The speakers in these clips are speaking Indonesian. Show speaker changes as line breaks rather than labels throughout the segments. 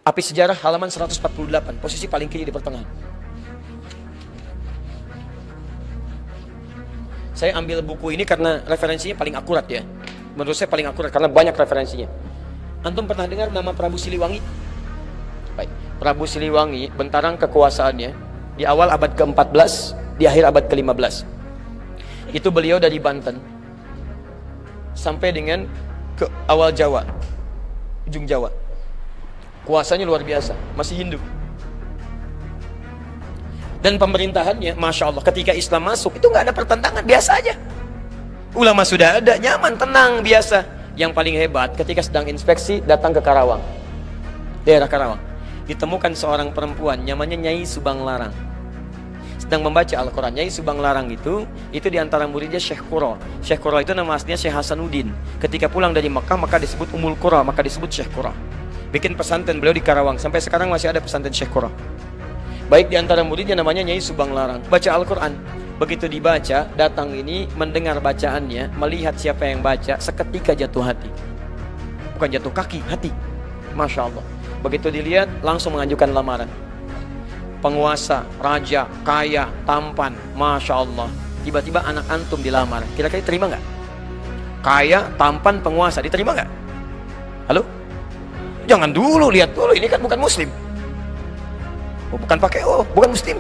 Api Sejarah halaman 148, posisi paling kiri di pertengahan. Saya ambil buku ini karena referensinya paling akurat ya. Menurut saya paling akurat karena banyak referensinya. Antum pernah dengar nama Prabu Siliwangi? Baik, Prabu Siliwangi bentarang kekuasaannya di awal abad ke-14, di akhir abad ke-15. Itu beliau dari Banten sampai dengan ke awal Jawa, ujung Jawa. Kuasanya luar biasa, masih Hindu. Dan pemerintahannya, Masya Allah, ketika Islam masuk, itu nggak ada pertentangan, biasa aja. Ulama sudah ada, nyaman, tenang, biasa. Yang paling hebat, ketika sedang inspeksi, datang ke Karawang, daerah Karawang. Ditemukan seorang perempuan, namanya Nyai Subang Larang. Sedang membaca Al-Quran. Nyai Subang Larang itu diantara muridnya Syekh Qura. Syekh Qura itu nama aslinya Syekh Hasanuddin. Ketika pulang dari Mekah, maka disebut Ummul Qura, maka disebut Syekh Qura. Bikin pesantren beliau di Karawang. Sampai sekarang masih ada pesantren Syekh Qura. Baik diantara muridnya namanya Nyai Subang Larang. Baca Al-Quran. Begitu dibaca, datang ini mendengar bacaannya, melihat siapa yang baca, seketika jatuh hati. Bukan jatuh kaki, hati. Masya Allah. Begitu dilihat, langsung mengajukan lamaran. Penguasa, raja, kaya, tampan, Masya Allah. Tiba-tiba anak antum dilamar. Kira-kira terima nggak? Kaya, tampan, penguasa, diterima nggak? Halo? Jangan dulu, lihat dulu, ini kan bukan muslim. Oh, bukan pakai bukan muslim.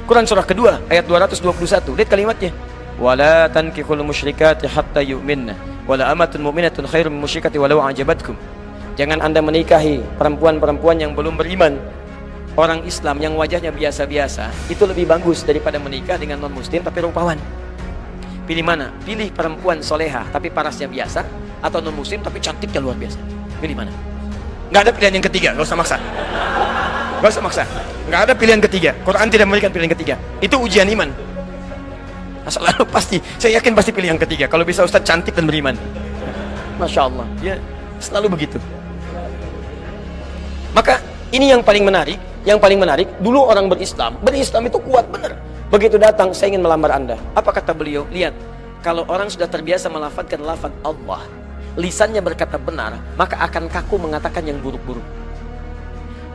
Quran surah kedua ayat 221. Lihat kalimatnya. Wala tankihul musyrikati hatta yu'minna wala amatun mu'minatun khairum min musyrikati walau a'jabatkum. Jangan Anda menikahi perempuan-perempuan yang belum beriman. Orang Islam yang wajahnya biasa-biasa itu lebih bagus daripada menikah dengan non-muslim tapi rupawan. Pilih mana? Pilih perempuan soleha tapi parasnya biasa, atau non-muslim tapi cantiknya luar biasa. Pilih mana? Nggak ada pilihan yang ketiga, nggak usah maksa. Nggak usah maksa. Nggak ada pilihan ketiga. Quran tidak memberikan pilihan ketiga. Itu ujian iman. Selalu pasti. Saya yakin pasti pilih yang ketiga. Kalau bisa Ustaz cantik dan beriman. Masya Allah. Ya, selalu begitu. Maka ini yang paling menarik. Yang paling menarik, dulu orang berislam itu kuat benar. Begitu datang, saya ingin melamar Anda. Apa kata beliau? Lihat, kalau orang sudah terbiasa melafadzkan lafaz Allah, lisannya berkata benar, maka akan kaku mengatakan yang buruk-buruk.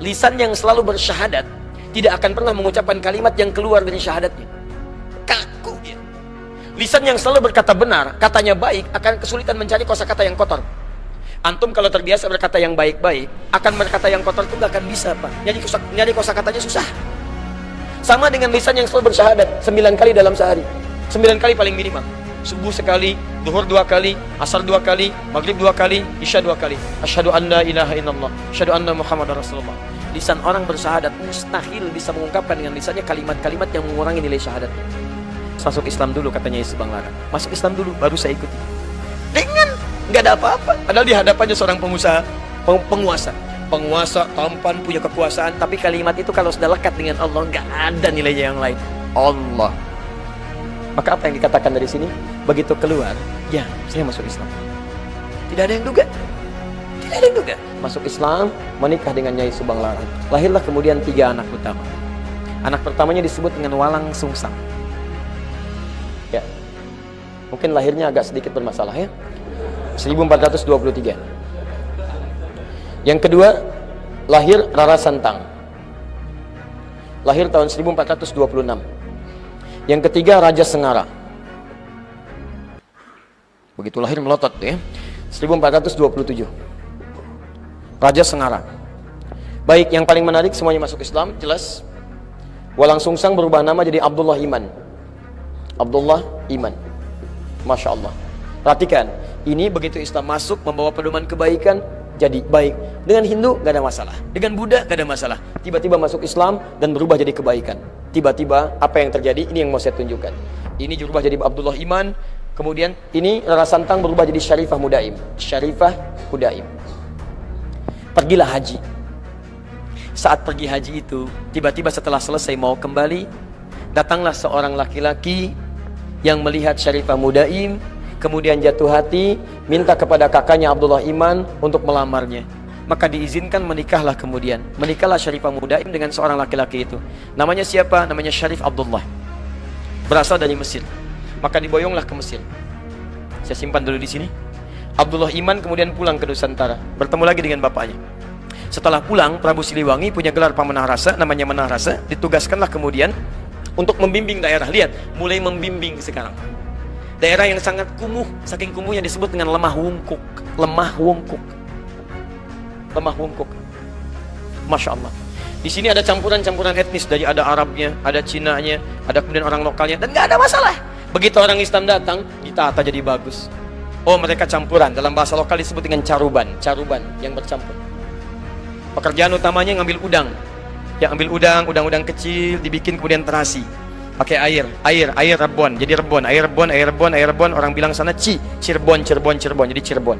Lisan yang selalu bersyahadat tidak akan pernah mengucapkan kalimat yang keluar dari syahadatnya. Kaku dia. Lisan yang selalu berkata benar, katanya baik, akan kesulitan mencari kosakata yang kotor. Antum kalau terbiasa berkata yang baik-baik, akan berkata yang kotor itu nggak akan bisa, Pak. Nyari kosakatanya susah. Sama dengan lisan yang selalu bersyahadat 9 kali dalam sehari. 9 kali paling minimal. Subuh sekali, duhur 2 kali, asar 2 kali, maghrib 2 kali, isya 2 kali. Asyhadu an la ilaha illallah, asyhadu anna Muhammadar Rasulullah. Lisan orang bersyahadat mustahil bisa mengungkapkan dengan lisannya kalimat-kalimat yang mengurangi nilai syahadatnya. Masuk Islam dulu, katanya Subang Larang. Masuk Islam dulu, baru saya ikuti. Dengan nggak ada apa-apa. Padahal di hadapannya seorang pengusaha, penguasa tampan, punya kekuasaan, tapi kalimat itu kalau sudah lekat dengan Allah nggak ada nilainya yang lain. Allah. Maka apa yang dikatakan dari sini? Begitu keluar, ya saya masuk Islam. Tidak ada yang duga. Tidak ada yang duga. Masuk Islam, menikah dengan Nyai Subang Larang. Lahirlah kemudian 3 anak utama. Anak pertamanya disebut dengan Walang Sungsang. Ya, mungkin lahirnya agak sedikit bermasalah ya. 1423. Yang kedua, lahir Rara Santang. Lahir tahun 1426. Yang ketiga, Raja Sengara. Begitu lahir melotot ya. 1427. Raja Sengara. Baik, yang paling menarik semuanya masuk Islam, jelas. Walang Sungsang berubah nama jadi Abdullah Iman. Abdullah Iman. Masya Allah. Perhatikan, ini begitu Islam masuk membawa pedoman kebaikan, jadi baik. Dengan Hindu gak ada masalah, dengan Buddha gak ada masalah. Tiba-tiba masuk Islam dan berubah jadi kebaikan. Tiba-tiba apa yang terjadi? Ini yang mau saya tunjukkan. Ini berubah jadi Abdullah Iman. Kemudian ini Rara Santang berubah jadi Syarifah Mudaim. Syarifah Mudaim. Pergilah haji. Saat pergi haji itu, tiba-tiba setelah selesai mau kembali, datanglah seorang laki-laki yang melihat Syarifah Mudaim, kemudian jatuh hati, minta kepada kakaknya Abdullah Iman untuk melamarnya. Maka diizinkan, menikahlah kemudian. Menikahlah Syarifah Mudaim dengan seorang laki-laki itu. Namanya siapa? Namanya Syarif Abdullah. Berasal dari Mesir. Maka diboyonglah ke Mesir. Saya simpan dulu di sini. Abdullah Iman kemudian pulang ke Nusantara, bertemu lagi dengan bapaknya. Setelah pulang, Prabu Siliwangi punya gelar Pamanah Rasa, namanya Manah Rasa. Ditugaskanlah kemudian untuk membimbing daerah. Lihat, mulai membimbing sekarang. Daerah yang sangat kumuh, saking kumuhnya disebut dengan lemah wungkuk. Lemah wungkuk. Lemah wungkuk. Masya Allah. Di sini ada campuran-campuran etnis, dari ada Arabnya, ada Cinanya, ada kemudian orang lokalnya, dan nggak ada masalah. Begitu orang Islam datang, ditata jadi bagus. Oh, mereka campuran, dalam bahasa lokal disebut dengan caruban, caruban yang bercampur. Pekerjaan utamanya ngambil udang. Ya, ambil udang kecil, dibikin kemudian terasi. Pakai air rebon, jadi rebon, air rebon, orang bilang sana Cirebon, jadi Cirebon.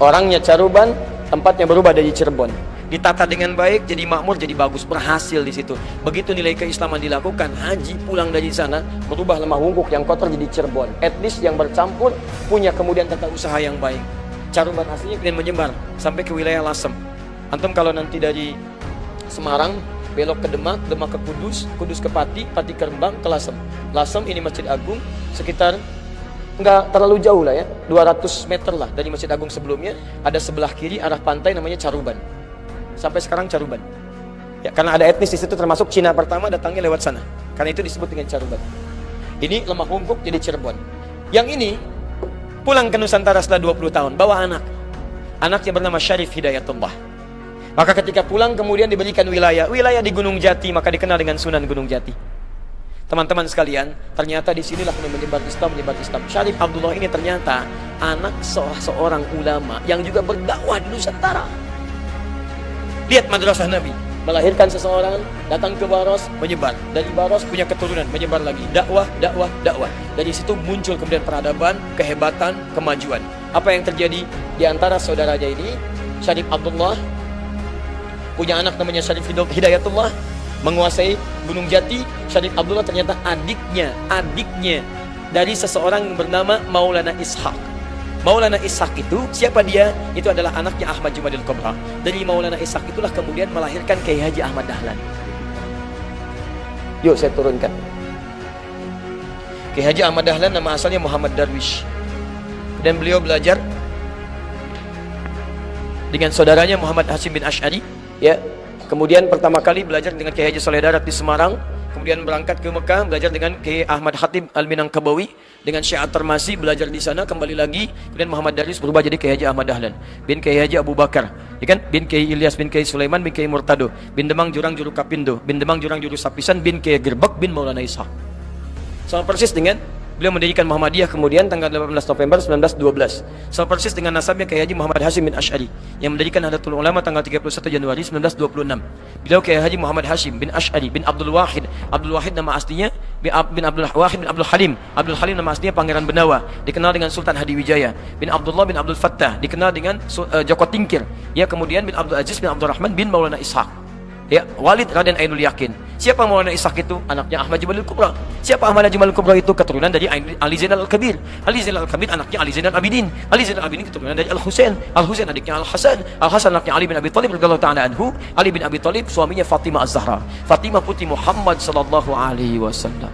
Orangnya caruban, tempatnya berubah dari Cirebon. Ditata dengan baik, jadi makmur, jadi bagus, berhasil di situ. Begitu nilai keislaman dilakukan, haji pulang dari sana, berubah lemah wungkuk yang kotor jadi Cirebon. Etnis yang bercampur, punya kemudian tata usaha yang baik. Caruban aslinya kemudian menyebar sampai ke wilayah Lasem. Antum kalau nanti dari Semarang belok ke Demak, Demak ke Kudus, Kudus ke Pati, Pati ke Rembang, ke Lasem. Lasem ini Masjid Agung, sekitar nggak terlalu jauh lah ya, 200 meter lah dari Masjid Agung sebelumnya. Ada sebelah kiri arah pantai namanya Caruban. Sampai sekarang Caruban. Ya, karena ada etnis di situ, termasuk Cina pertama datangnya lewat sana. Karena itu disebut dengan Caruban. Ini lemah wungkuk jadi Cirebon. Yang ini pulang ke Nusantara setelah 20 tahun, bawa anak. Anaknya bernama Syarif Hidayatullah. Maka ketika pulang kemudian diberikan wilayah di Gunung Jati, maka dikenal dengan Sunan Gunung Jati. Teman-teman sekalian, ternyata disinilah menyebar Islam. Syarif Abdullah ini ternyata anak seorang ulama yang juga berdakwah di Nusantara. Lihat madrasah Nabi, melahirkan seseorang, datang ke Baros, menyebar. Dari Baros punya keturunan, menyebar lagi. Dakwah. Dari situ muncul kemudian peradaban, kehebatan, kemajuan. Apa yang terjadi di antara saudaranya ini? Syarif Abdullah punya anak namanya Syarif Hidayatullah, menguasai Gunung Jati. Syarif Abdullah ternyata adiknya dari seseorang yang bernama Maulana Ishaq. Maulana Ishaq itu, siapa dia? Itu adalah anaknya Ahmad Jumadil Kubra. Dari Maulana Ishaq itulah kemudian melahirkan Kiai Haji Ahmad Dahlan. Yuk saya turunkan. Kiai Haji Ahmad Dahlan nama asalnya Muhammad Darwish. Dan beliau belajar dengan saudaranya Muhammad Hashim bin Ash'ari. Ya, kemudian pertama kali belajar dengan Kiai Haji Saleh Darat di Semarang, kemudian berangkat ke Mekah, belajar dengan Kiai Ahmad Khatib Al-Minangkabawi, dengan Syekh At-Tarmasi, belajar di sana, kembali lagi, kemudian Muhammad Darwis berubah jadi Kiai Haji Ahmad Dahlan, bin Kiai Haji Abu Bakar, ya kan? Bin Kiai Ilyas, bin Kiai Sulaiman, bin Kiai Murtado, bin Demang Jurang Juru Kapindo, bin Demang Jurang Juru Sapisan, bin Kiai Gerbek, bin Maulana Ishaq. Sama persis dengan beliau mendirikan Muhammadiyah kemudian tanggal 18 November 1912. Sama persis dengan nasabnya Kiai Haji Muhammad Hashim bin Ash'ari yang mendirikan Nahdlatul Ulama tanggal 31 Januari 1926. Beliau Kiai Haji Muhammad Hashim bin Ash'ari bin Abdul Wahid. Abdul Wahid nama aslinya bin Abdul Wahid bin Abdul Halim. Abdul Halim nama aslinya Pangeran Benawa, dikenal dengan Sultan Hadiwijaya. Bin Abdullah bin Abdul Fattah, dikenal dengan Joko Tingkir. Ya, kemudian bin Abdul Aziz bin Abdul Rahman bin Maulana Ishaq. Ya, Walid Raden Ainul Yakin. Siapa Maulana Ishaq itu? Anaknya Ahmad Jumalil Kubra. Siapa Ahmad Jumalil Kubra itu? Keturunan dari Ali Zainal Al-Kabir. Ali Zainal Al-Kabir anaknya Ali Zainal Abidin. Ali Zainal Abidin keturunan dari Al-Husain. Al-Husain adiknya Al-Hasan. Al-Hasan anaknya Ali bin Abi Thalib radhiyallahu ta'ala anhu. Ali bin Abi Thalib suaminya Fatimah Az-Zahra. Fatimah putri Muhammad sallallahu alaihi wasallam.